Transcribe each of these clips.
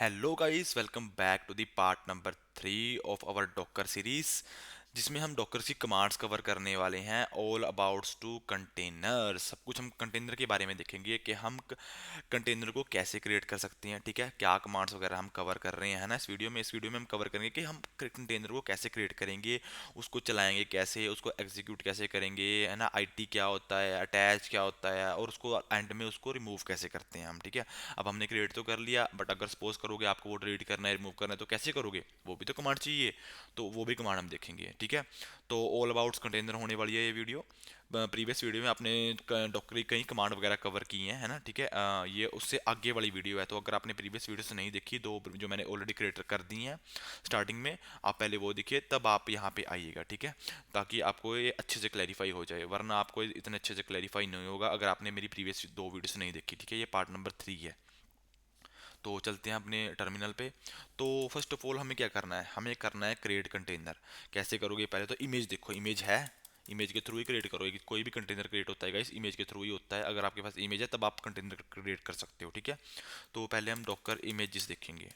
Hello guys, welcome back to the part number 3 of our Docker series, जिसमें हम Docker की commands cover करने वाले हैं। ऑल अबाउट्स टू कंटेनर, सब कुछ हम कंटेनर के बारे में देखेंगे कि हम कंटेनर को कैसे क्रिएट कर सकते हैं। ठीक है, क्या कमांड्स वगैरह हम कवर कर रहे हैं, है ना। इस वीडियो में हम कवर करेंगे कि हम कंटेनर को कैसे क्रिएट करेंगे, उसको चलाएंगे कैसे, उसको एग्जीक्यूट कैसे करेंगे, है ना। आईटी क्या होता है, अटैच क्या होता है, और उसको एंड में उसको रिमूव कैसे करते हैं हम। ठीक है, अब हमने क्रिएट तो कर लिया, बट अगर सपोज करोगे आपको वो डिलीट करना है, रिमूव करना है, तो कैसे करोगे, वो भी तो कमांड चाहिए। तो वो भी कमांड हम देखेंगे। ठीक है, तो ऑल अबाउट्स कंटेनर होने वाली है ये वीडियो। प्रीवियस वीडियो में आपने डॉकर की कई कमांड वगैरह कवर की हैं, है ना। ठीक है, ये उससे आगे वाली वीडियो है, तो अगर आपने प्रीवियस वीडियो से नहीं देखी, दो जो मैंने ऑलरेडी क्रिएट कर दी हैं स्टार्टिंग में, आप पहले वो देखिए, तब आप यहाँ पे आइएगा। ठीक है, ताकि आपको ये अच्छे से क्लैरिफाई हो जाए, वरना आपको इतने अच्छे से क्लैरिफाई नहीं होगा अगर आपने मेरी प्रीवियस दो वीडियोस नहीं देखी। ठीक है, ये पार्ट नंबर 3 है। तो चलते हैं अपने टर्मिनल पे। तो फर्स्ट ऑफ ऑल हमें क्या करना है, हमें करना है क्रिएट कंटेनर। कैसे करोगे, पहले तो इमेज देखो, इमेज है, इमेज के थ्रू ही क्रिएट करोगे। कोई भी कंटेनर क्रिएट होता है गाइस, इमेज के थ्रू ही होता है। अगर आपके पास इमेज है तब आप कंटेनर क्रिएट कर सकते हो। ठीक है, तो पहले हम डॉकर इमेजेस देखेंगे,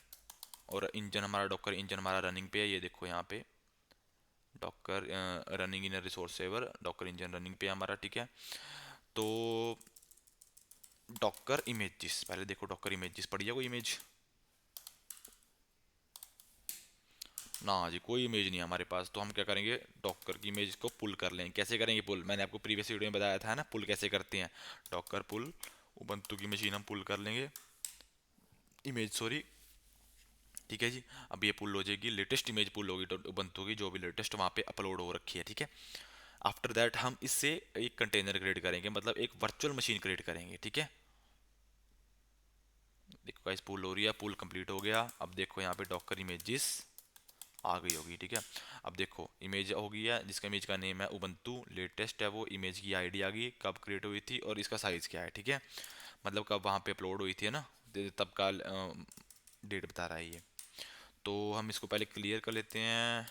और इंजन हमारा, डॉकर इंजन हमारा रनिंग पे है, ये देखो यहाँ पे Docker running in resource saver, Docker engine running पे है हमारा। ठीक है, तो डॉकर इमेजेस, पहले देखो डॉकर इमेजेस पड़ी है कोई इमेज ना जी, कोई इमेज नहीं है हमारे पास। तो हम क्या करेंगे, डॉकर की इमेज को पुल कर लेंगे। कैसे करेंगे पुल, मैंने आपको प्रीवियस वीडियो में बताया था ना, पुल कैसे करते हैं। डॉकर पुल उबंटू की मशीन हम पुल कर लेंगे, इमेज सॉरी। ठीक है जी, अब ये पुल हो जाएगी, लेटेस्ट इमेज पुल होगी तो उबंटू की जो भी लेटेस्ट वहाँ पे अपलोड हो रखी है। ठीक है, आफ्टर दैट हम इससे एक कंटेनर क्रिएट करेंगे, मतलब एक वर्चुअल मशीन क्रिएट करेंगे। ठीक है, देखो गाइस पुल हो रही है, पुल कंप्लीट हो गया। अब देखो यहाँ पे डॉकर इमेजेस आ गई होगी। ठीक है, अब देखो इमेज हो गई है, जिसका इमेज का नेम है उबंटू, लेटेस्ट है वो, इमेज की आईडी आ गई, कब क्रिएट हुई थी और इसका साइज़ क्या है। ठीक है, मतलब कब वहाँ पे अपलोड हुई थी, है ना, तब का डेट बता रहा है ये। तो हम इसको पहले क्लियर कर लेते हैं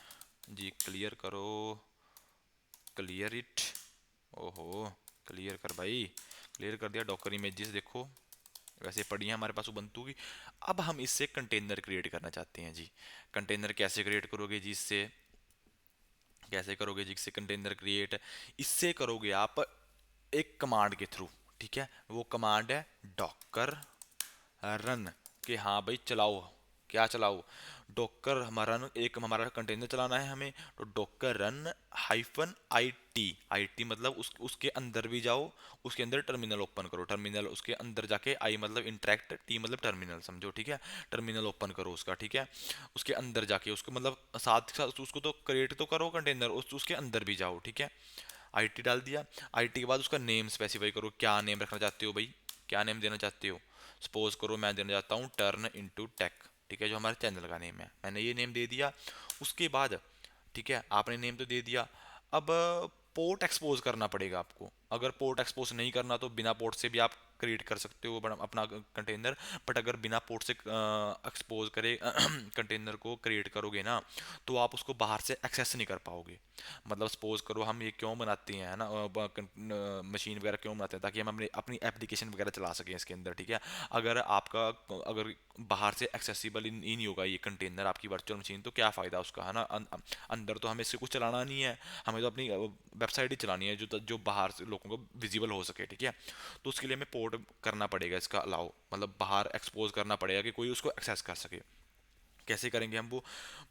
जी, क्लियर करो, क्लियर इट। ओहो, क्लियर कर भाई, क्लियर कर दिया। डॉकर इमेजेस देखो वैसे पड़ी है हमारे पास उबंटू की। अब हम इससे कंटेनर क्रिएट करना चाहते हैं जी। कंटेनर कैसे क्रिएट करोगे जी, इससे कैसे करोगे जी, इससे कंटेनर क्रिएट, इससे करोगे आप एक कमांड के थ्रू। ठीक है, वो कमांड है डॉकर रन, कि हाँ भाई चलाओ, क्या चलाओ, डॉकर हमारा एक हमारा कंटेनर चलाना है हमें, तो Docker run hyphen I T मतलब उसके अंदर भी जाओ, उसके अंदर टर्मिनल ओपन करो, टर्मिनल उसके अंदर जाके, आई मतलब इंटरेक्ट, टी मतलब टर्मिनल समझो। ठीक है, टर्मिनल ओपन करो उसका। ठीक है, उसके अंदर जाके उसको मतलब साथ साथ उसको तो क्रिएट तो करो कंटेनर, उसके अंदर भी जाओ। ठीक है, आईटी डाल दिया। आईटी के बाद उसका नेम स्पेसिफाई करो, क्या नेम रखना चाहते हो भाई, क्या नेम देना चाहते हो। सपोज करो मैं देना चाहता हूँ टर्न इनटू टेक। ठीक है, जो हमारे चैनल का नेम है, मैंने ये नेम दे दिया। उसके बाद ठीक है, आपने नेम तो दे दिया, अब पोर्ट एक्सपोज करना पड़ेगा आपको। अगर पोर्ट एक्सपोज नहीं करना तो बिना पोर्ट से भी आप क्रिएट कर सकते हो अपना कंटेनर। बट अगर बिना पोर्ट से एक्सपोज करे कंटेनर को क्रिएट करोगे ना, तो आप उसको बाहर से एक्सेस नहीं कर पाओगे। मतलब सपोज करो हम ये क्यों बनाते हैं, है ना, मशीन वगैरह क्यों बनाते हैं, ताकि हम अपनी अपनी एप्लीकेशन वगैरह चला सकें इसके अंदर। ठीक है, अगर आपका अगर बाहर से एक्सेसिबल ही नहीं होगा ये कंटेनर, आपकी वर्चुअल मशीन, तो क्या फ़ायदा उसका, है ना। अंदर तो हमें इससे कुछ चलाना नहीं है, हमें तो अपनी वेबसाइट ही चलानी है जो जो बाहर से लोगों को विजिबल हो सके। ठीक है, तो उसके लिए हमें पोर्ट करना पड़ेगा, इसका अलाउ मतलब बाहर एक्सपोज करना पड़ेगा कि कोई उसको एक्सेस कर सके। कैसे करेंगे हम वो,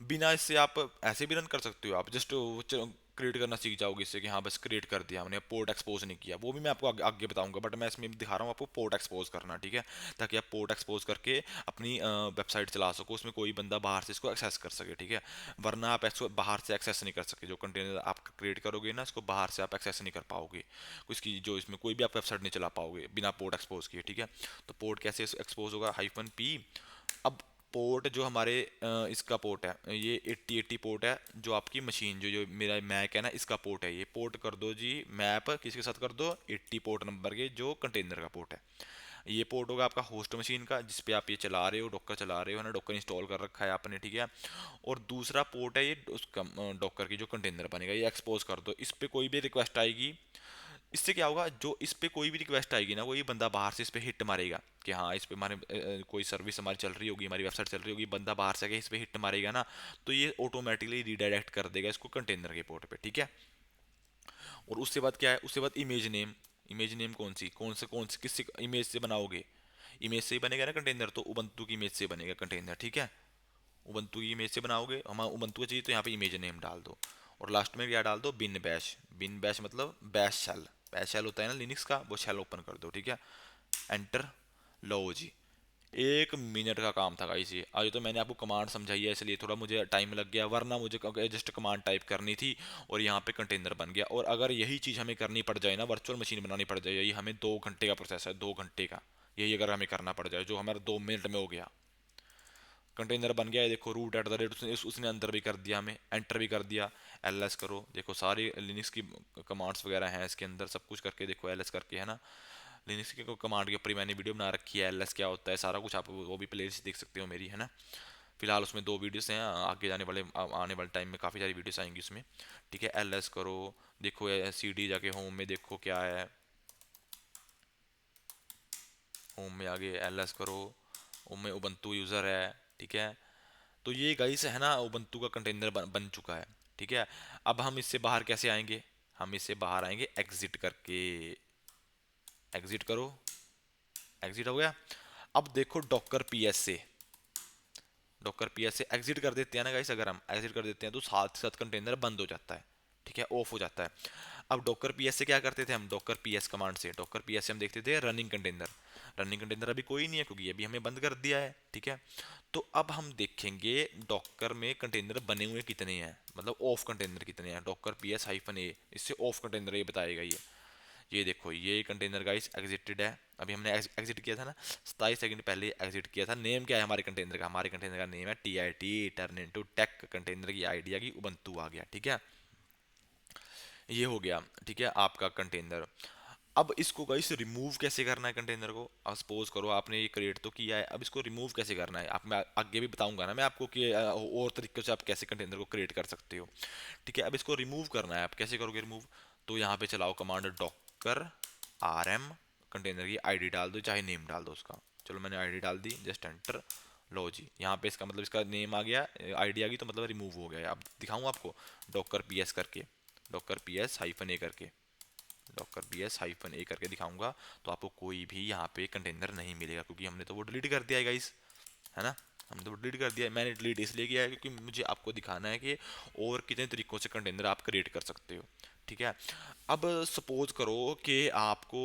बिना इससे आप ऐसे भी रन कर सकते हो, आप जस्ट क्रिएट करना सीख जाओगे इससे, कि हाँ बस क्रिएट कर दिया हमने, पोर्ट एक्सपोज नहीं किया। वो भी मैं आपको आगे बताऊंगा, बट मैं इसमें दिखा रहा हूँ आपको पोर्ट एक्सपोज करना। ठीक है, ताकि आप पोर्ट एक्सपोज करके अपनी वेबसाइट चला सको, उसमें कोई बंदा बाहर से इसको एक्सेस कर सके। ठीक है, वरना आप इसको बाहर से एक्सेस नहीं कर सके, जो कंटेनर आप क्रिएट करोगे ना, इसको बाहर से आप एक्सेस नहीं कर पाओगे, इसकी जो इसमें कोई भी आप वेबसाइट नहीं चला पाओगे बिना पोर्ट एक्सपोज किए। ठीक है, तो पोर्ट कैसे एक्सपोज होगा, हाइफन पी। अब पोर्ट जो हमारे इसका पोर्ट है, ये 8080 पोर्ट है, जो आपकी मशीन जो जो मेरा मैक है ना, इसका पोर्ट है, ये पोर्ट कर दो जी, मैप किसके साथ कर दो, 80 पोर्ट नंबर के जो कंटेनर का पोर्ट है। ये पोर्ट होगा आपका होस्ट मशीन का, जिस पे आप ये चला रहे हो, डॉकर चला रहे हो, है ना, डॉकर इंस्टॉल कर रखा है आपने। ठीक है, और दूसरा पोर्ट है ये उसका डॉकर की जो कंटेनर बनेगा, ये एक्सपोज कर दो। इस पे कोई भी रिक्वेस्ट आएगी, इससे क्या होगा, जो इस पे कोई भी रिक्वेस्ट आएगी ना, वो ये बंदा बाहर से इस पे हिट मारेगा कि हाँ इस पे हमारे कोई सर्विस हमारी चल रही होगी, हमारी वेबसाइट चल रही होगी, बंदा बाहर से आके इस पे हिट मारेगा ना, तो ये ऑटोमेटिकली रिडायरेक्ट कर देगा इसको कंटेनर के पोर्ट पे, ठीक है। और उसके बाद क्या है, उसके बाद इमेज नेम। इमेज नेम कौन सी किस इमेज से बनाओगे, इमेज से ही बनेगा ना कंटेनर, तो उबंटू की इमेज से बनेगा कंटेनर, ठीक है। उबंटू की इमेज से बनाओगे, हम उबंटू का चाहिए तो यहाँ पे इमेज नेम डाल दो, और लास्ट में क्या डाल दो, बिन बैश। बिन बैश मतलब बैश शेल, बैश शेल होता है ना लिनक्स का, वो शेल ओपन कर दो, ठीक है। एंटर, लो जी। 1 मिनट का काम था गाइस ये। आज तो मैंने आपको कमांड समझाई है इसलिए थोड़ा मुझे टाइम लग गया, वरना मुझे जस्ट कमांड टाइप करनी थी और यहाँ पे कंटेनर बन गया। और अगर यही चीज़ हमें करनी पड़ जाए ना, वर्चुअल मशीन बनानी पड़ जाए, यही हमें 2 घंटे का प्रोसेस है, 2 घंटे का। यही अगर हमें करना पड़ जाए, जो हमारा 2 मिनट में हो गया, कंटेनर बन गया है। देखो रूट एट द रेट उसने अंदर भी कर दिया, हमें एंटर भी कर दिया। एल करो, देखो सारी लिनक्स की कमांड्स वगैरह हैं इसके अंदर, सब कुछ करके देखो एल करके, है ना। लिनक्स की कमांड के ऊपर ही मैंने वीडियो बना रखी है, एल क्या होता है सारा कुछ, आप वो भी प्लेलिस्ट देख सकते हो मेरी, है ना। फिलहाल उसमें 2 वीडियोस हैं, आगे आने वाले टाइम में काफ़ी सारी वीडियोस आएंगी उसमें, ठीक है। एल करो, देखो सी डी जाके होम में देखो क्या है, होम में आगे एल करो, होम में उबंटू यूज़र है, ठीक है। तो ये गाइस है ना, उबंटू का कंटेनर बन चुका है, ठीक है। अब हम इससे बाहर कैसे आएंगे, हम इससे बाहर आएंगे एग्जिट करके। एग्जिट करो, एग्जिट हो गया। अब देखो डॉकर पी एस से, डॉकर पी एस से एग्जिट कर देते हैं ना गाइस, अगर हम एग्जिट कर देते हैं तो साथ साथ कंटेनर बंद हो जाता है, ठीक है, ऑफ हो जाता है। अब डॉकर पी एस से क्या करते थे हम, डॉकर पी एस कमांड से, डॉकर पी एस से हम देखते थे रनिंग कंटेनर। रनिंग कंटेनर अभी कोई नहीं है क्योंकि अभी हमें बंद कर दिया है, ठीक है। तो अब हम देखेंगे डॉकर में कंटेनर बने हुए कितने हैं, मतलब ऑफ कंटेनर कितने हैं। डॉकर पी एस हाइफन ए, इससे ऑफ कंटेनर ये बताएगा ये देखो ये कंटेनर गाइस एग्जिटेड है, अभी हमने एग्जिट किया था ना, 27 सेकंड पहले एग्जिट किया था। नेम क्या है हमारे कंटेनर का, हमारे कंटेनर का नेम है T I T turn into tech. Container की आईडी आ गई, उबंटू आ गया, ठीक है। ये हो गया, ठीक है, आपका कंटेनर। अब इसको गाइस रिमूव कैसे करना है कंटेनर को, अब सपोज करो आपने ये क्रिएट तो किया है, अब इसको रिमूव कैसे करना है, आप मैं आगे भी बताऊंगा ना मैं आपको कि और तरीके से आप कैसे कंटेनर को क्रिएट कर सकते हो, ठीक है। अब इसको रिमूव करना है, आप कैसे करोगे रिमूव, तो यहाँ पे चलाओ command Docker R M, container की आईडी डाल दो, चाहे नेम डाल दो उसका। चलो मैंने आईडी डाल दी, जस्ट एंटर, लो जी। यहाँ पे इसका मतलब इसका नेम आ गया, आईडी आ गई, तो मतलब रिमूव हो गया। अब दिखाऊँ आपको डॉकर पी एस करके, डॉकर पी एस हाइफन ए करके, डॉकर पी एस हाइफन ए करके दिखाऊंगा, तो आपको कोई भी यहाँ पे कंटेनर नहीं मिलेगा क्योंकि हमने तो वो डिलीट कर दिया है गाइस, है ना। हमने तो डिलीट कर दिया है, मैंने डिलीट इसलिए किया है क्योंकि मुझे आपको दिखाना है कि और कितने तरीकों से कंटेनर आप क्रिएट कर सकते हो, ठीक है। अब सपोज करो कि आपको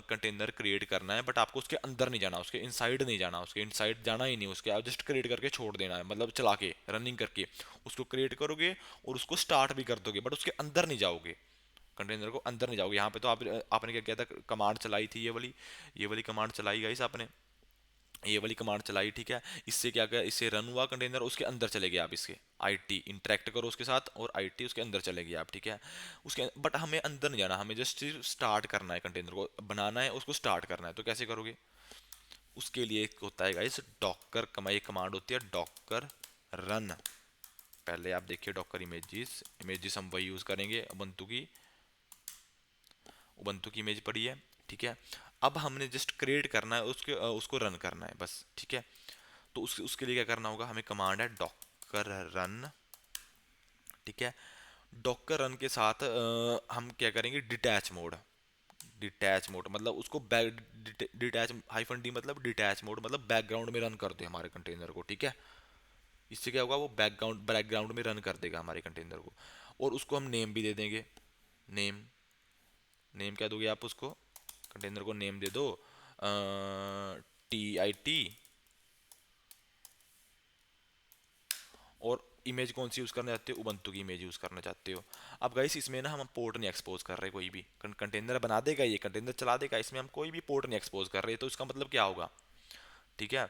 कंटेनर क्रिएट करना है, बट आपको उसके अंदर नहीं जाना, उसके इनसाइड नहीं जाना, उसके इनसाइड जाना ही नहीं, उसके आप जस्ट क्रिएट करके छोड़ देना है, मतलब चला के रनिंग करके उसको क्रिएट करोगे और उसको स्टार्ट भी कर दोगे, बट उसके अंदर नहीं जाओगे, कंटेनर को अंदर नहीं जाओगे। यहाँ पे तो आपने क्या किया था, कमांड चलाई थी, ये वाली कमांड चलाई गाइस आपने, ये वाली कमांड चलाई, ठीक है। इससे क्या किया, इससे रन हुआ कंटेनर, उसके अंदर चले गए आप, इसके आईटी इंटरेक्ट करो उसके साथ और आईटी उसके अंदर चले गए आप, ठीक है। उसके बट हमें अंदर नहीं जाना, हमें जस्ट स्टार्ट करना है, कंटेनर को बनाना है, उसको स्टार्ट करना है। तो कैसे करोगे, उसके लिए एक होता है गाइस डॉकर ये कमांड होती है डॉकर रन। पहले आप देखिए डॉकर इमेजेस, इमेजेस हम वही यूज़ करेंगे उबंटू की इमेज पड़ी है, ठीक है। अब हमने जस्ट क्रिएट करना है उसको रन करना है बस, ठीक है। तो उसके लिए क्या करना होगा, हमें कमांड है डॉकर रन, ठीक है। डॉकर रन के साथ हम क्या करेंगे, डिटैच मोड। डिटैच मोड मतलब उसको बैक, डिटैच हाइफन डी मतलब डिटैच मोड मतलब बैकग्राउंड में रन कर दे हमारे कंटेनर को, ठीक है। इससे क्या होगा, वो बैकग्राउंड में रन कर देगा हमारे कंटेनर को। और उसको हम नेम भी दे देंगे, नेम, नेम क्या दोगे आप उसको, कंटेनर को नेम दे दो टी आई टी, और इमेज कौन सी यूज़ करना चाहते हो, उबंटू की इमेज यूज़ करना चाहते हो। अब गाइस इसमें ना हम पोर्ट नहीं एक्सपोज कर रहे, कोई भी कंटेनर बना देगा, ये कंटेनर चला देगा, इसमें हम कोई भी पोर्ट नहीं एक्सपोज कर रहे, तो इसका मतलब क्या होगा, ठीक है।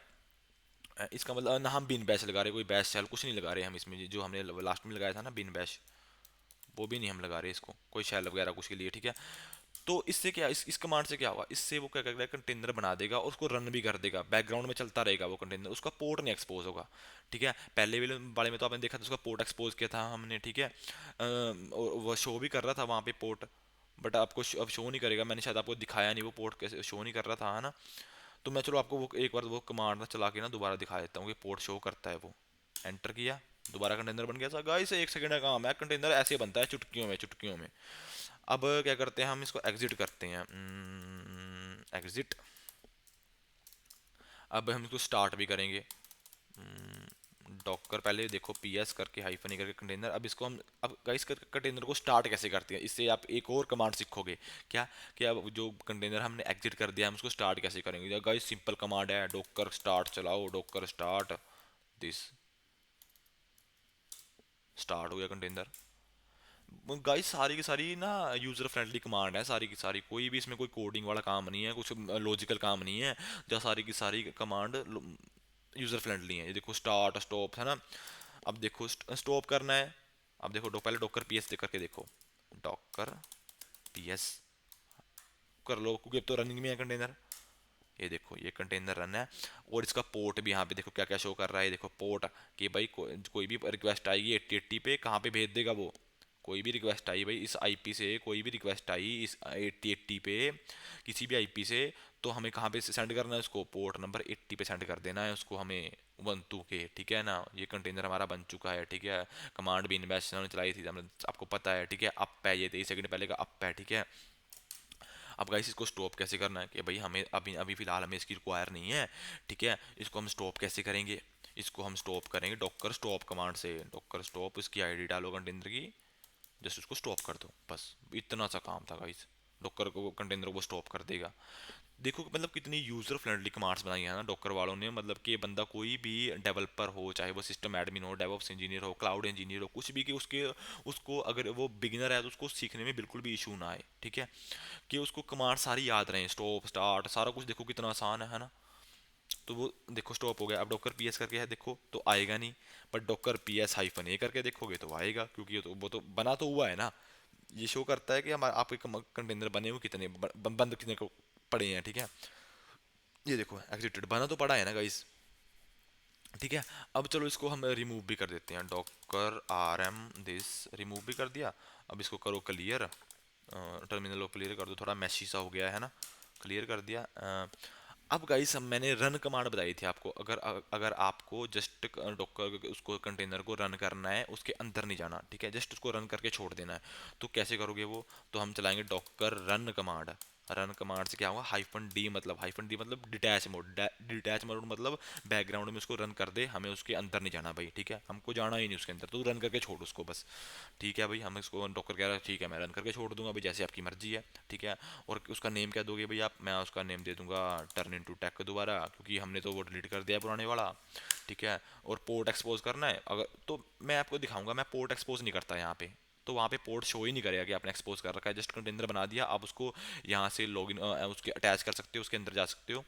इसका मतलब ना हम बिन बैश लगा रहे, कोई बैश शैल कुछ नहीं लगा रहे हम इसमें, जो हमने लास्ट में लगाया था ना बिन बैश, वो भी नहीं हम लगा रहे इसको, कोई शैल वगैरह कुछ के लिए, ठीक है। तो इससे क्या, इस कमांड से क्या होगा, इससे वो क्या करेगा, कंटेनर बना देगा और उसको रन भी कर देगा, बैकग्राउंड में चलता रहेगा वो कंटेनर, उसका पोर्ट नहीं एक्सपोज होगा, ठीक है। पहले वाले में तो आपने देखा था उसका पोर्ट एक्सपोज किया था हमने, ठीक है। वो शो भी कर रहा था वहाँ पे पोर्ट, बट आपको अब शो नहीं करेगा, मैंने शायद आपको दिखाया नहीं, वो पोर्ट कैसे शो नहीं कर रहा था, है ना। तो मैं चलो आपको वो एक बार वो कमांड ना चला के ना दोबारा दिखा देता हूँ कि पोर्ट शो करता है वो। एंटर किया, दोबारा कंटेनर बन गया था गाइस, एक सेकंड का काम है, कंटेनर ऐसे बनता है चुटकियों में, चुटकियों में। अब क्या करते हैं हम, इसको एग्जिट करते हैं, एग्जिट। अब हम इसको स्टार्ट भी करेंगे, डॉकर पहले देखो पीएस करके हाइफन ई करके कंटेनर। अब इसको हम, अब गाइस कंटेनर को स्टार्ट कैसे करते हैं, इससे आप एक और कमांड सीखोगे। क्या, कि अब जो कंटेनर हमने एग्जिट कर दिया, हम उसको स्टार्ट कैसे करेंगे। गाइस सिंपल कमांड है, डॉकर स्टार्ट चलाओ, डॉकर स्टार्ट दिस, स्टार्ट हो गया कंटेनर। गाइस सारी की सारी ना यूज़र फ्रेंडली कमांड है, सारी की सारी, कोई भी इसमें कोई कोडिंग वाला काम नहीं है, कुछ लॉजिकल काम नहीं है, जो सारी की सारी कमांड यूज़र फ्रेंडली है। ये देखो स्टार्ट स्टॉप है ना। अब देखो स्टॉप करना है, अब देखो पहले डॉकर पीएस करके देखो, डॉकर पीएस कर लो, क्योंकि अब तो रनिंग में है कंटेनर। ये देखो ये कंटेनर रन है, और इसका पोर्ट भी यहाँ पे देखो क्या क्या शो कर रहा है। देखो पोर्ट, कि भाई कोई भी रिक्वेस्ट आएगी 8080 पे, कहाँ पे भेज देगा वो, कोई भी रिक्वेस्ट आई भाई इस आईपी से, कोई भी रिक्वेस्ट आई इस 8080 पे किसी भी आईपी से, तो हमें कहाँ पे सेंड करना है उसको, पोर्ट नंबर 80 पे सेंड कर देना है उसको हमें, 12 के, ठीक है ना। ये कंटेनर हमारा बन चुका है, ठीक है। कमांड भी इन्वेस्ट ने चलाई थी, हमने, आपको पता है, ठीक है। अप है ये 23 सेकंड पहले का अप है, ठीक है। अब गाइस इसको स्टॉप कैसे करना है, कि भाई हमें अभी अभी फिलहाल हमें इसकी रिक्वायर नहीं है, ठीक है। इसको हम स्टॉप कैसे करेंगे, इसको हम स्टॉप करेंगे डॉकर स्टॉप कमांड से। डॉकर स्टॉप, इसकी आईडी डालो कंटेनर की, जस्ट उसको स्टॉप कर दो, बस इतना सा काम था गाइस। डॉकर को कंटेनर को स्टॉप कर देगा। देखो मतलब कितनी यूज़र फ्रेंडली कमांड्स बनाई है ना डॉकर वालों ने, मतलब कि बंदा कोई भी डेवलपर हो, चाहे वो सिस्टम एडमिन हो, डेवऑप्स इंजीनियर हो, क्लाउड इंजीनियर हो, कुछ भी, कि उसके उसको अगर वो बिगिनर है तो उसको सीखने में बिल्कुल भी इशू ना आए, ठीक है। कि उसको कमांड सारी याद रहे, स्टॉप स्टार्ट सारा कुछ, देखो कितना आसान है ना। तो वो देखो स्टॉप हो गया, अब डॉकर पीएस करके है देखो तो आएगा नहीं, बट डॉकर पीएस हाइफन ए करके देखोगे तो आएगा, क्योंकि ये तो वो तो बना तो हुआ है ना। ये शो करता है कि हमारे आपके कंटेनर बने हुए कितने बंद कितने को पड़े हैं, ठीक है। ये देखो एग्जिटेड बना तो पड़ा है ना गाइस, ठीक है। अब चलो इसको हम रिमूव भी कर देते हैं, Docker R M this, remove भी कर दिया। अब इसको करो क्लियर, टर्मिनल को क्लियर कर दो, थोड़ा मैशी सा हो गया है ना, क्लियर कर दिया। अब गाइस हम, मैंने रन कमांड बताई थी आपको, अगर अगर आपको जस्ट डॉकर उसको कंटेनर को रन करना है, उसके अंदर नहीं जाना, ठीक है, जस्ट उसको रन करके छोड़ देना है, तो कैसे करोगे वो, तो हम चलाएंगे Docker run command. Run command से क्या होगा, हाइफन डी मतलब डिटैच मोड, डिटैच मोड मतलब बैकग्राउंड में उसको रन कर दे, हमें उसके अंदर नहीं जाना भाई, ठीक है, हमको जाना ही नहीं उसके अंदर, तो रन करके छोड़ उसको बस, ठीक है भाई। हम इसको डॉकर कह रहा है ठीक है मैं रन करके छोड़ दूंगा भाई, जैसे आपकी मर्जी है, ठीक है। और उसका नेम क्या दोगे भाई आप, मैं उसका नेम दे दूंगा टर्न इनटू टेक दोबारा, क्योंकि हमने तो वो डिलीट कर दिया पुराने वाला, ठीक है। और पोर्ट एक्सपोज करना है, अगर तो मैं आपको दिखाऊंगा, मैं पोर्ट एक्सपोज नहीं करता यहाँ पे, तो वहाँ पे पोर्ट शो ही नहीं करेगा कि आपने एक्सपोज कर रखा है, जस्ट कंटेनर बना दिया, आप उसको यहाँ से लॉगिन उसके अटैच कर सकते हो, उसके अंदर जा सकते हो,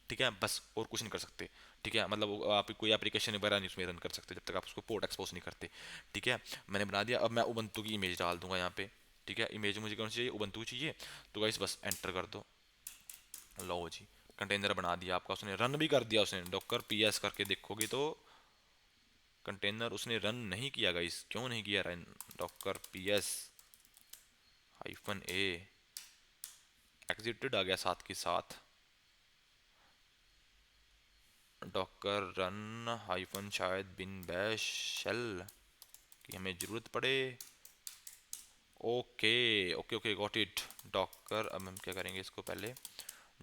ठीक है, बस और कुछ नहीं कर सकते, ठीक है। मतलब आप कोई एप्लीकेशन वगैरह नहीं उसमें रन कर सकते जब तक आप उसको पोर्ट एक्सपोज नहीं करते, ठीक है। मैंने बना दिया, अब मैं उबंटू की इमेज डाल दूंगा यहाँ पे, ठीक है। इमेज मुझे कौन सी चाहिए, उबंटू चाहिए, तो गाइस बस एंटर कर दो, लो जी कंटेनर बना दिया आपका उसने, रन भी कर दिया उसने, डॉकर पीएस करके देखोगे तो कंटेनर उसने रन नहीं किया गाइस, क्यों नहीं किया रन, डॉकर पीएस हाइफन ए एग्जिटेड आ गया साथ के साथ, डॉकर रन हाइफन शायद बिन बैश शेल की हमें ज़रूरत पड़े, okay okay okay got it. Docker, अब हम क्या करेंगे इसको, पहले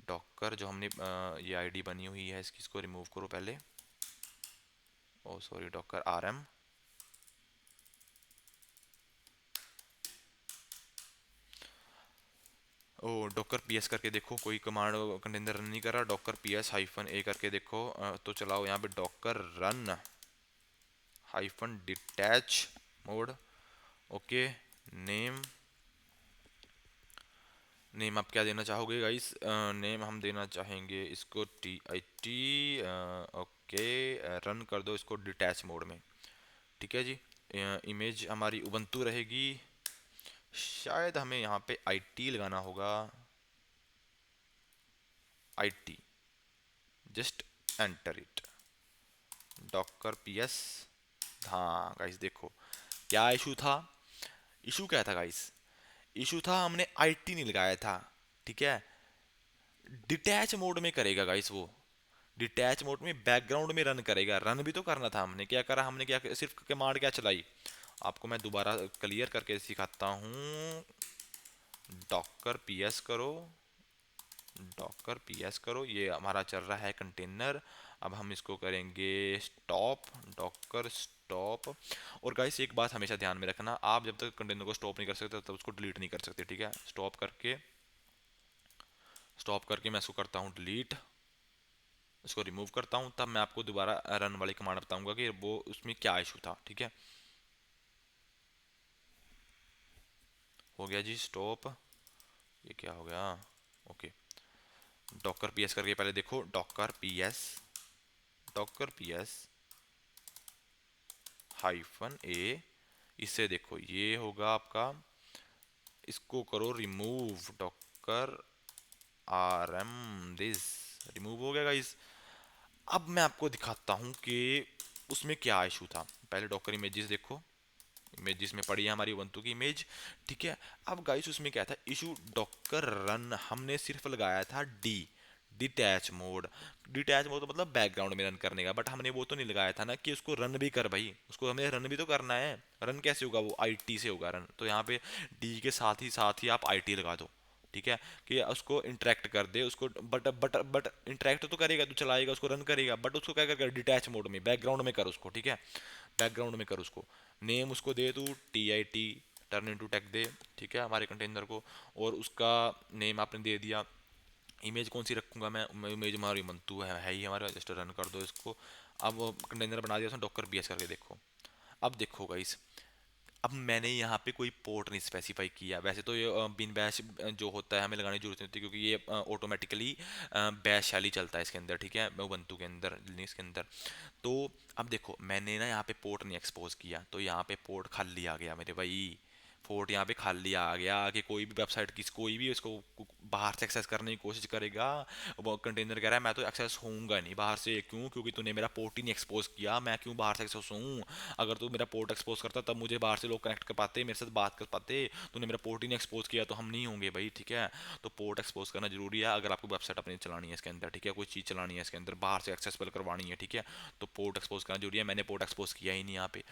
डॉकर जो हमने ये आईडी बनी हुई है इसकी, इसको रिमूव करो पहले, ओ सॉरी डॉकर आरएम, ओ डॉकर पीएस करके देखो, कोई कमांड कंटेनर रन नहीं कर रहा, डॉकर पीएस हाइफन ए करके देखो, तो चलाओ यहाँ पे Docker run hyphen detach mode, okay. Name, name आप क्या देना चाहोगे गाइस, नेम हम देना चाहेंगे इसको TIT, ओके। रन कर दो इसको डिटैच मोड में, ठीक है जी। इमेज हमारी उबंतू रहेगी, शायद हमें यहाँ पे IT लगाना होगा, IT, just enter it, Docker PS. हाँ गाइस देखो क्या इशू था, इशू क्या था गाइस, इशू था हमने आईटी नहीं लगाया था, ठीक है। डिटैच मोड में करेगा गाइस वो, डिटैच मोड में बैकग्राउंड में रन करेगा, रन भी तो करना था। हमने क्या करा, हमने क्या सिर्फ कमांड क्या चलाई, आपको मैं दोबारा क्लियर करके सिखाता हूँ। डॉकर पीएस करो, डॉकर पीएस करो, ये हमारा चल रहा है कंटेनर। अब हम इसको करेंगे स्टॉप, डॉकर स्टॉप। और गाइस एक बात हमेशा ध्यान में रखना, आप जब तक कंटेनर को स्टॉप नहीं कर सकते तब उसको डिलीट नहीं कर सकते, ठीक है। स्टॉप करके मैं इसको करता हूँ डिलीट, इसको रिमूव करता हूँ, तब मैं आपको दोबारा रन वाली कमांड बताऊंगा कि वो उसमें क्या इशू था, ठीक है। हो गया जी स्टॉप, ये क्या हो गया, ओके। डॉकर पीएस करके पहले देखो, Docker PS, docker PS -a, इससे देखो ये होगा आपका, इसको करो remove, Docker rm this, remove हो गया गाइस। अब मैं आपको दिखाता हूँ कि उसमें क्या इशू था। पहले डॉकर इमेजेस देखो, इमेजेस में पड़ी है हमारी ubuntu की इमेज, ठीक है। अब गाइस उसमें क्या था इशू, डॉकर रन हमने सिर्फ लगाया था D, detach mode. Detach mode तो मतलब बैकग्राउंड में रन करने का, बट हमने वो तो नहीं लगाया था ना कि उसको रन भी कर भाई, उसको हमें रन भी तो करना है। रन कैसे होगा, वो आईटी से होगा रन, तो यहाँ पे डी के साथ ही आप आईटी लगा दो, ठीक है। कि उसको इंटरेक्ट कर दे उसको, बट इंटरेक्ट तो करेगा, तो चलाएगा उसको, रन करेगा, बट उसको क्या करेगा, डिटैच मोड में बैकग्राउंड में कर उसको, ठीक है। बैकग्राउंड में कर उसको, नेम उसको दे तू TIT, टर्न इनटू टेक दे, ठीक है, हमारे कंटेनर को। और उसका नेम आपने दे दिया। इमेज कौन सी रखूंगा मैं इमेज हमारी मंतु है ही हमारा, जस्ट रन कर दो इसको। अब कंटेनर बना दिया उसने, डॉकर पीएस करके देखो। अब देखो गाइस, अब मैंने यहाँ पे कोई पोर्ट नहीं स्पेसिफाई किया, वैसे तो ये बिन बैश जो होता है हमें लगाने की जरूरत नहीं होती, क्योंकि ये ऑटोमेटिकली बैश शैल ही चलता है इसके अंदर, ठीक है, उबंटू के अंदर, लिनक्स के अंदर। तो अब देखो मैंने ना यहाँ पे पोर्ट नहीं एक्सपोज किया, तो यहाँ पे पोर्ट खाली आ गया मेरे भाई, पोर्ट यहाँ पे खाली आ गया कि कोई भी वेबसाइट कोई भी इसको बाहर से एक्सेस करने की कोशिश करेगा, वो कंटेनर कह रहा है मैं तो एक्सेस होऊंगा नहीं बाहर से, क्यों, क्योंकि तूने मेरा पोर्ट ही नहीं एक्सपोज किया, मैं क्यों बाहर से एक्सेस हूँ। अगर तू मेरा पोर्ट एक्सपोज करता तब मुझे बाहर से लोग कनेक्ट कर पाते, मेरे साथ बात कर पाते, तूने मेरा पोर्ट ही नहीं एक्सपोज किया तो हम नहीं होंगे भाई, ठीक है। तो पोर्ट एक्सपोज करना जरूरी है अगर आपको वेबसाइट अपनी चलानी है इसके अंदर, ठीक है, कोई चीज़ चलानी है इसके अंदर, बाहर से एक्सेसबल करवानी है, ठीक है। तो पोर्ट एक्सपोज करना जरूरी है, मैंने पोर्ट एक्सपोज किया ही नहीं यहाँ पे।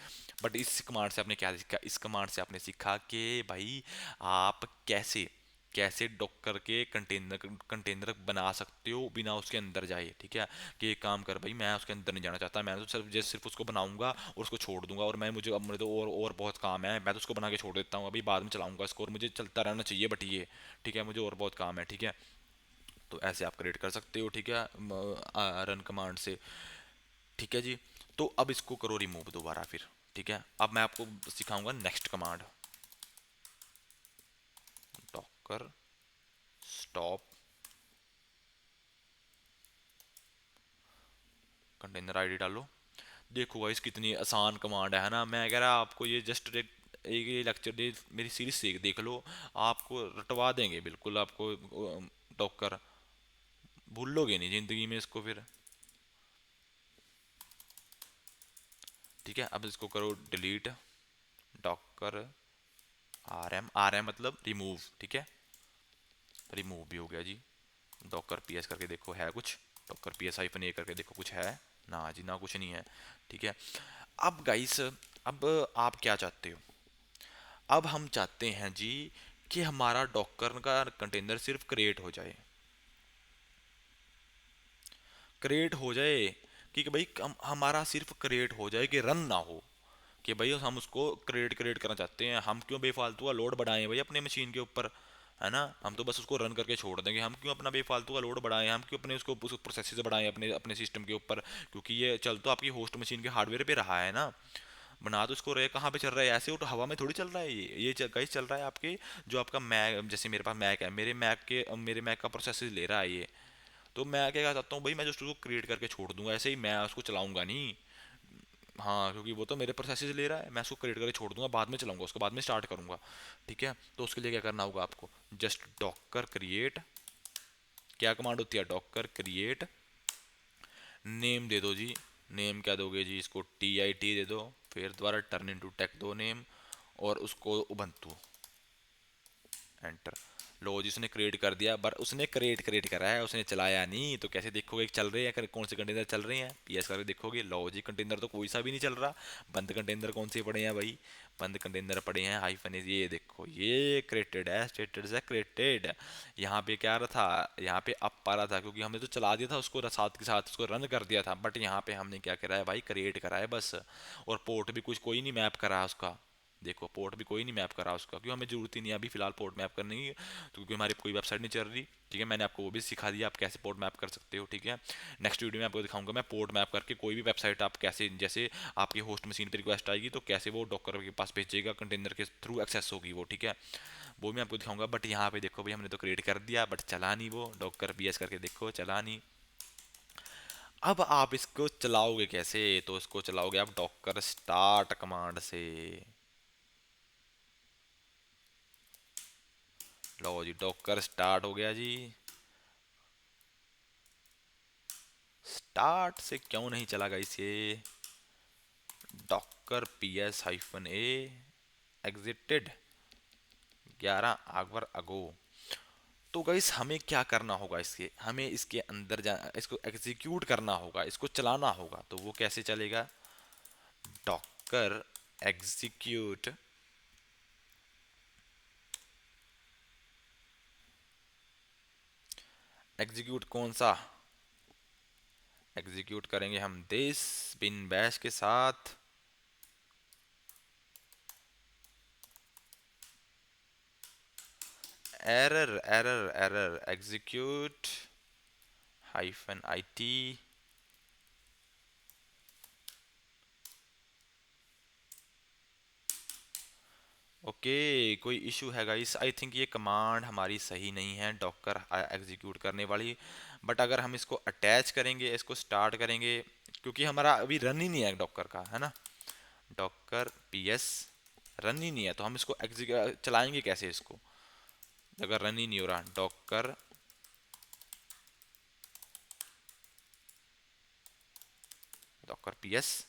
बट इस कमांड से आपने क्या सीखा, इस कमांड से आपने सीखा कि भाई आप कैसे कैसे डॉकर के कंटेनर कंटेनर बना सकते हो बिना उसके अंदर जाए, ठीक है। कि एक काम कर भाई, मैं उसके अंदर नहीं जाना चाहता, मैं तो सिर्फ उसको बनाऊंगा और उसको छोड़ दूंगा, और मैं मुझे अब मुझे तो और बहुत काम है, मैं तो उसको बना के छोड़ देता हूँ, अभी बाद में चलाऊंगा इसको, और मुझे चलता रहना चाहिए बट ये, ठीक है, मुझे और बहुत काम है, ठीक है। तो ऐसे आप क्रिएट कर सकते हो, ठीक है, रन कमांड से, ठीक है जी। तो अब इसको करो रिमूव दोबारा फिर, ठीक है। अब मैं आपको सिखाऊंगा next command, Docker stop, container ID डालो। देखो गाइस कितनी आसान कमांड है ना, मैं कह रहा आपको ये जस्ट एक ये लेक्चर दे, मेरी सीरीज देख लो, आपको रटवा देंगे बिल्कुल, आपको डॉकर भूलोगे नहीं जिंदगी में इसको फिर, ठीक है। अब इसको करो डिलीट, डॉकर आर एम मतलब रिमूव, ठीक है, रिमूव भी हो गया जी। डॉकर पीएस करके देखो है कुछ, डॉकर पीएस -a करके देखो कुछ है, ना जी ना, कुछ नहीं है, ठीक है। अब गाइस, अब आप क्या चाहते हो, अब हम चाहते हैं जी कि हमारा डॉकर का कंटेनर सिर्फ क्रिएट हो जाए, क्रिएट हो जाए, कि भाई हमारा सिर्फ क्रिएट हो जाए, कि रन ना हो, कि भाई हम उसको क्रिएट क्रिएट करना चाहते हैं, हम क्यों बेफालतू का लोड बढ़ाएं भाई अपने मशीन के ऊपर, है ना, हम तो बस उसको रन करके छोड़ देंगे, हम क्यों अपना बेफालतू का लोड बढ़ाएं, हम क्यों अपने उसको प्रोसेसेस बढ़ाएं अपने अपने सिस्टम के ऊपर, क्योंकि ये चल तो आपकी होस्ट मशीन के हार्डवेयर पे रहा है ना, बना तो इसको रहे, कहाँ पे चल रहा है, ऐसे तो हवा में थोड़ी चल रहा है, ये गाइस चल रहा है आपके, जो आपका मैक, जैसे मेरे पास मैक है, मेरे मैक का प्रोसेस ले रहा है ये, तो मैं क्या चाहता हूँ भाई, मैं जस्ट उसको क्रिएट करके छोड़ दूंगा ऐसे ही, मैं उसको चलाऊंगा नहीं, हाँ, क्योंकि वो तो मेरे प्रोसेसेस ले रहा है, मैं उसको क्रिएट करके छोड़ दूंगा, बाद में चलाऊंगा उसको, बाद में स्टार्ट करूंगा, ठीक है। तो उसके लिए क्या करना होगा आपको, जस्ट डॉकर क्रिएट, क्या कमांड होती है, डॉकर क्रिएट, नेम दे दो जी, नेम क्या दोगे जी, इसको TIT दे दो, फिर दोबारा टर्न इनटू टेक दो नेम, और उसको उबंटू, एंटर। लो जी उसने क्रिएट कर दिया, पर उसने क्रिएट करा है, उसने चलाया नहीं, तो कैसे देखोगे चल रहे हैं, कौन से कंटेनर चल रहे हैं, पीएस करके देखोगे। लो जी कंटेनर तो कोई सा भी नहीं चल रहा, बंद कंटेनर कौन से पड़े हैं भाई, बंद कंटेनर पड़े हैं हाइफन, ये देखो ये क्रिएटेड है, स्टेटस है क्रिएटेड। यहाँ पे क्या रहा था, यहाँ पे अप पा रहा था क्योंकि हमने तो चला दिया था उसको साथ के साथ, उसको रन कर दिया था, बट यहाँ पे हमने क्या करा है भाई, क्रिएट करा है बस। और पोर्ट भी कुछ कोई नहीं मैप करा है उसका, देखो पोर्ट भी कोई नहीं मैप करा उसका, क्यों हमें जरूरत ही नहीं है अभी फिलहाल पोर्ट मैप करने की, तो क्योंकि हमारी कोई वेबसाइट नहीं चल रही। ठीक है, मैंने आपको वो भी सिखा दिया आप कैसे पोर्ट मैप कर सकते हो। ठीक है, नेक्स्ट वीडियो में आपको दिखाऊंगा मैं पोर्ट मैप करके कोई भी वेबसाइट आप कैसे, जैसे आपकी होस्ट मशीन पर रिक्वेस्ट आएगी तो कैसे वो डॉकर के पास भेजेगा, कंटेनर के थ्रू एक्सेस होगी वो। ठीक है, वो मैं आपको दिखाऊंगा। बट यहाँ पे देखो भाई हमने तो क्रिएट कर दिया, बट चला नहीं वो, डॉकर पीएस करके देखो चला नहीं। अब आप इसको चलाओगे कैसे, तो इसको चलाओगे आप डॉकर स्टार्ट कमांड से। लो जी डॉकर स्टार्ट हो गया जी। स्टार्ट से क्यों नहीं चला गाइस ये, डॉकर पी एस हाइफन ए एग्जिटेड 11 आवर अगो। तो गाइस हमें क्या करना होगा, इसके हमें इसके अंदर जा, इसको एग्जीक्यूट करना होगा, इसको चलाना होगा। तो वो कैसे चलेगा, डॉकर एग्जीक्यूट, एग्जीक्यूट कौन सा, एग्जीक्यूट करेंगे हम दिस बिन बैश के साथ। Error error error execute hyphen I T. Okay कोई इशू है गाइस, आई थिंक ये कमांड हमारी सही नहीं है डॉकर एग्जीक्यूट करने वाली। बट अगर हम इसको अटैच करेंगे, इसको स्टार्ट करेंगे, क्योंकि हमारा अभी रन ही नहीं है डॉकर का, है ना, डॉकर पीएस रन ही नहीं है, तो हम इसको चलाएंगे कैसे इसको, अगर रन ही नहीं हो रहा। Docker docker PS,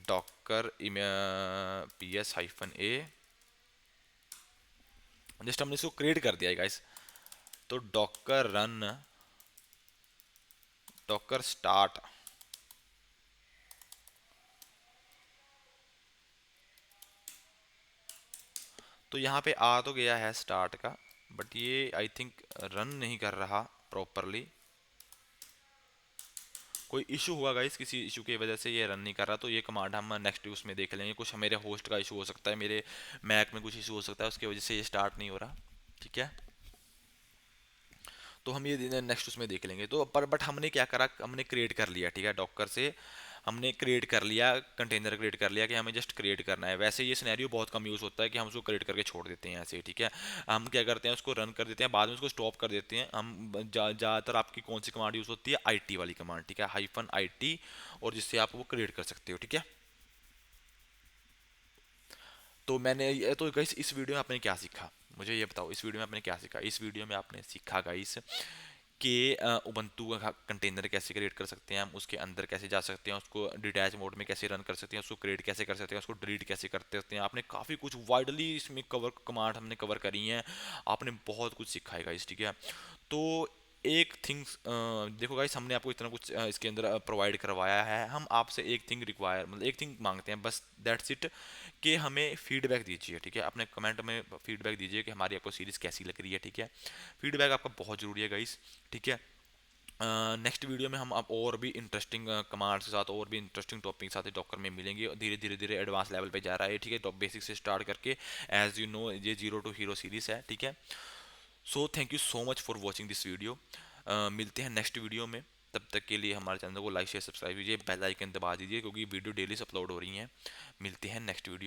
docker PS hyphen A, just हमने इसको क्रिएट कर दिया है गाइस। तो डॉकर रन, डॉकर स्टार्ट, तो यहाँ पे आ तो गया है स्टार्ट का, बट ये आई थिंक रन नहीं कर रहा प्रॉपरली। कोई इशू हुआ गाइस, किसी इशू की वजह से ये रन नहीं कर रहा, तो ये कमांड हम नेक्स्ट उसमें देख लेंगे। कुछ मेरे होस्ट का इशू हो सकता है, मेरे मैक में कुछ इशू हो सकता है, उसकी वजह से ये स्टार्ट नहीं हो रहा। ठीक है, तो हम ये नेक्स्ट उसमें देख लेंगे। तो पर बट हमने क्या करा, हमने क्रिएट कर लिया, ठीक है, डॉकर से हमने क्रिएट कर लिया, कंटेनर क्रिएट कर लिया कि हमें जस्ट क्रिएट करना है। वैसे ये सिनेरियो बहुत कम यूज़ होता है कि हम उसको क्रिएट करके छोड़ देते हैं ऐसे। ठीक है, हम क्या करते हैं उसको रन कर देते हैं, बाद में उसको स्टॉप कर देते हैं। हम ज़्यादातर आपकी कौन सी कमांड यूज़ होती है, आईटी वाली कमांड, ठीक है, हाइफन आईटी, और जिससे आप वो क्रिएट कर सकते हो। ठीक है, तो मैंने तो गाइस इस वीडियो में आपने क्या सीखा, मुझे ये बताओ, इस वीडियो में आपने क्या सीखा। इस वीडियो में आपने सीखा गाइस कि उबंटू का कंटेनर कैसे क्रिएट कर सकते हैं हम, उसके अंदर कैसे जा सकते हैं, उसको डिटैच मोड में कैसे रन कर सकते हैं, उसको क्रिएट कैसे कर सकते हैं, उसको डिलीट कैसे कर सकते हैं। आपने काफ़ी कुछ वाइडली इसमें कवर कमांड हमने कवर करी हैं, आपने बहुत कुछ सीखा है गाइस। ठीक है, तो एक थिंग्स देखो गाइस, हमने आपको इतना कुछ इसके अंदर प्रोवाइड करवाया है, हम आपसे एक थिंग रिक्वायर, मतलब एक थिंग मांगते हैं बस, दैट्स इट, कि हमें फीडबैक दीजिए। ठीक है, अपने कमेंट में फीडबैक दीजिए कि हमारी आपको सीरीज़ कैसी लग रही है। ठीक है, फीडबैक आपका बहुत ज़रूरी है गाइस। ठीक है, नेक्स्ट वीडियो में हम अब और भी इंटरेस्टिंग कमांड्स के साथ, और भी इंटरेस्टिंग टॉपिक के साथ डॉकर में मिलेंगे। धीरे धीरे धीरे एडवांस लेवल पे जा रहा है। ठीक है, टॉप बेसिक से स्टार्ट करके, एज यू नो ये जीरो टू हीरो सीरीज है। ठीक है, so thank you so much for watching this video. मिलते हैं नेक्स्ट वीडियो में, तब तक के लिए हमारे चैनल को लाइक शेयर सब्सक्राइब कीजिए, बेल आइकन दबा दीजिए, क्योंकि वीडियो डेली अपलोड हो रही हैं। मिलते हैं नेक्स्ट वीडियो।